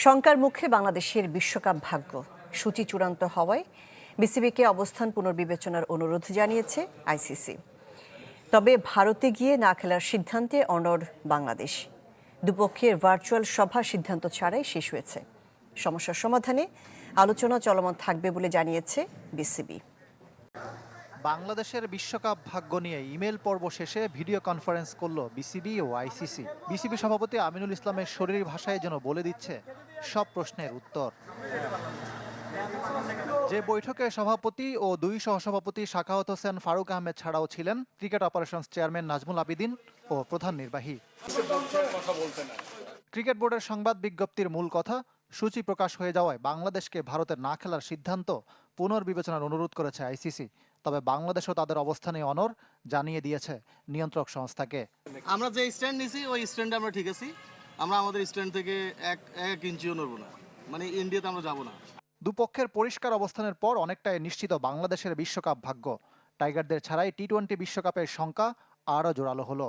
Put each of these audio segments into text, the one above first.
শঙ্কার মুখে বাংলাদেশের বিশ্বকাপ ভাগ্য। সূচি চূড়ান্ত হওয়ায় বিসিবিকে অবস্থান পুনর্বিবেচনার অনুরোধ জানিয়েছে আইসিসি। তবে ভারতে গিয়ে না খেলার সিদ্ধান্তে অনড় বাংলাদেশ। দুপক্ষের ভার্চুয়াল সভা সিদ্ধান্ত ছাড়াই শেষ হয়েছে। সমস্যার সমাধানে আলোচনা চলমান থাকবে বলে জানিয়েছে বিসিবি। বাংলাদেশের বিশ্বকাপ ভাগ্য নিয়ে ইমেল পর্ব শেষে ভিডিও কনফারেন্স করল বিসিবি ও আইসিসি। বিসিবি সভাপতি আমিনুল ইসলামের শরীরী ভাষায় যেন বলে দিচ্ছে সব প্রশ্নের উত্তর। যে বৈঠকে সভাপতি ও দুই সহসভাপতি সাখাওয়াত হোসেন, ফারুক আহমেদ ছাড়াও ছিলেন cricket operations chairman Nazmul Abedin ও প্রধান নির্বাহী। ক্রিকেট বোর্ডের সংবাদ বিজ্ঞপ্তির মূল কথা, সূচি প্রকাশ হয়ে যাওয়ায় বাংলাদেশকে ভারতের না খেলার সিদ্ধান্ত পুনর্বিবেচনার অনুরোধ করেছে আইসিসি। তবে বাংলাদেশও তাদের অবস্থানে অনড় জানিয়ে দিয়েছে নিয়ন্ত্রক সংস্থাকে। আমরা যে স্ট্যান্ড নিছি ওই স্ট্যান্ডে আমরা ঠিক আছি। আমরা আমাদের স্ট্যান্ড থেকে এক ইঞ্চিও নড়ব না, মানে ইন্ডিয়াতে আমরা যাব না। দুপক্ষের পরিষ্কার অবস্থানের পর অনেকটাই নিশ্চিত বাংলাদেশের বিশ্বকাপ ভাগ্য। টাইগারদের ছাড়াই টি-20 বিশ্বকাপের সংখ্যা আরও জোরালো হলো।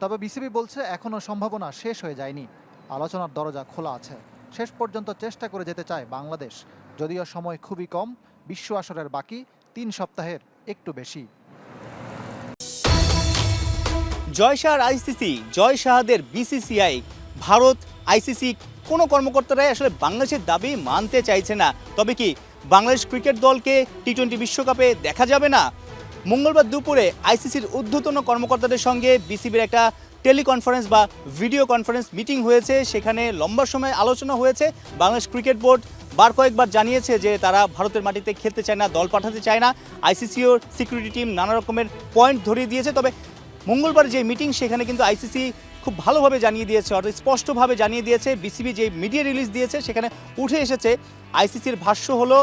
তবে বিসিবি বলছে এখনও সম্ভাবনা শেষ হয়ে যায়নি, আলোচনার দরজা খোলা আছে। শেষ পর্যন্ত চেষ্টা করে যেতে চায় বাংলাদেশ, যদিও সময় খুবই কম। বিশ্ব আসরের বাকি 3 সপ্তাহের একটু বেশি। জয় শাহর আইসিসি, জয় শাহদের বিসিসিআই, ভারত, আইসিসি কোনো কর্মকর্তারাই আসলে বাংলাদেশের দাবি মানতে চাইছে না। তবে কি বাংলাদেশ ক্রিকেট দলকে টি-20 বিশ্বকাপে দেখা যাবে না? মঙ্গলবার দুপুরে আইসিসির ঊর্ধ্বতন কর্মকর্তাদের সঙ্গে বিসিবির একটা টেলিকনফারেন্স বা ভিডিও কনফারেন্স মিটিং হয়েছে। সেখানে লম্বা সময় আলোচনা হয়েছে। বাংলাদেশ ক্রিকেট বোর্ড কয়েকবার জানিয়েছে যে তারা ভারতের মাটিতে খেলতে চায় না, দল পাঠাতে চায় না। আইসিসিও সিকিউরিটি টিম নানা রকমের পয়েন্ট ধরিয়ে দিয়েছে। তবে মঙ্গলবার যে মিটিং, সেখানে কিন্তু আইসিসি খুব ভালোভাবে জানিয়ে দিয়েছে, অর্থাৎ স্পষ্টভাবে জানিয়ে দিয়েছে। বিসিবি যে মিডিয়া রিলিজ দিয়েছে সেখানে উঠে এসেছে আইসিসির ভাষ্য হলো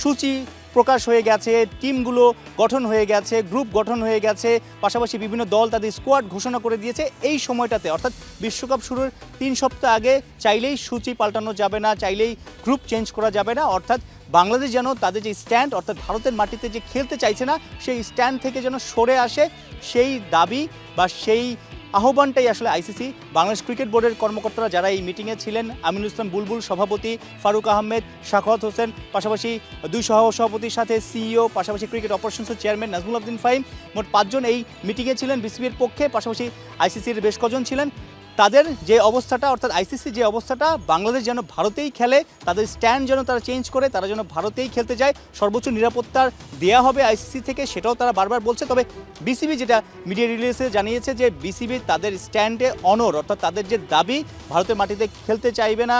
সূচি প্রকাশ হয়ে গেছে, টিমগুলো গঠন হয়ে গেছে, গ্রুপ গঠন হয়ে গেছে, পাশাপাশি বিভিন্ন দল তাদের স্কোয়াড ঘোষণা করে দিয়েছে। এই সময়টাতে অর্থাৎ বিশ্বকাপ শুরুর 3 সপ্তাহ আগে চাইলেই সূচি পাল্টানো যাবে না, চাইলেই গ্রুপ চেঞ্জ করা যাবে না। অর্থাৎ বাংলাদেশ যেন তাদের যে স্ট্যান্ড, অর্থাৎ ভারতের মাটিতে যে খেলতে চাইছে না, সেই স্ট্যান্ড থেকে যেন সরে আসে, সেই দাবি বা সেই আহ্বানটাই আসলে আইসিসি, বাংলাদেশ ক্রিকেট বোর্ডের কর্মকর্তারা যারা এই মিটিংয়ে ছিলেন, আমিনুল ইসলাম বুলবুল সভাপতি, ফারুক আহমেদ, সাখাওয়াত হোসেন, পাশাপাশি 2 সহসভাপতির সাথে সিইও, পাশাপাশি ক্রিকেট অপারেশনসের চেয়ারম্যান নাজমুল আবিদিন ফাহিম, মোট 5 জন এই মিটিংয়ে ছিলেন বিসিবির পক্ষে। পাশাপাশি আইসিসির বেশ কজন ছিলেন। তাদের যে অবস্থাটা, অর্থাৎ আইসিসি যে অবস্থাটা, বাংলাদেশ যেন ভারতেই খেলে, তাদের স্ট্যান্ড যেন তারা চেঞ্জ করে, তারা যেন ভারতেই খেলতে যায়, সর্বোচ্চ নিরাপত্তার দেয়া হবে আইসিসি থেকে, সেটাও তারা বারবার বলছে। তবে বিসিবি যেটা মিডিয়া রিলিজে জানিয়েছে যে বিসিবি তাদের স্ট্যান্ডে অনড়, অর্থাৎ তাদের যে দাবি ভারতের মাটিতে খেলতে চাইবে না,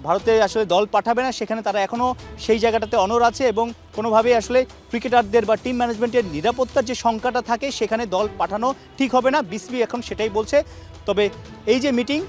ভারতে আসলে দল পাঠাবে না, সেখানে তারা এখনও সেই জায়গাটাতে অনড় আছে এবং কোনোভাবেই আসলে ক্রিকেটারদের বা টিম ম্যানেজমেন্টের নিরাপত্তার যে শঙ্কাটা থাকে সেখানে দল পাঠানো ঠিক হবে না। বিসিবি এখন সেটাই বলছে। তবে এই যে মিটিং,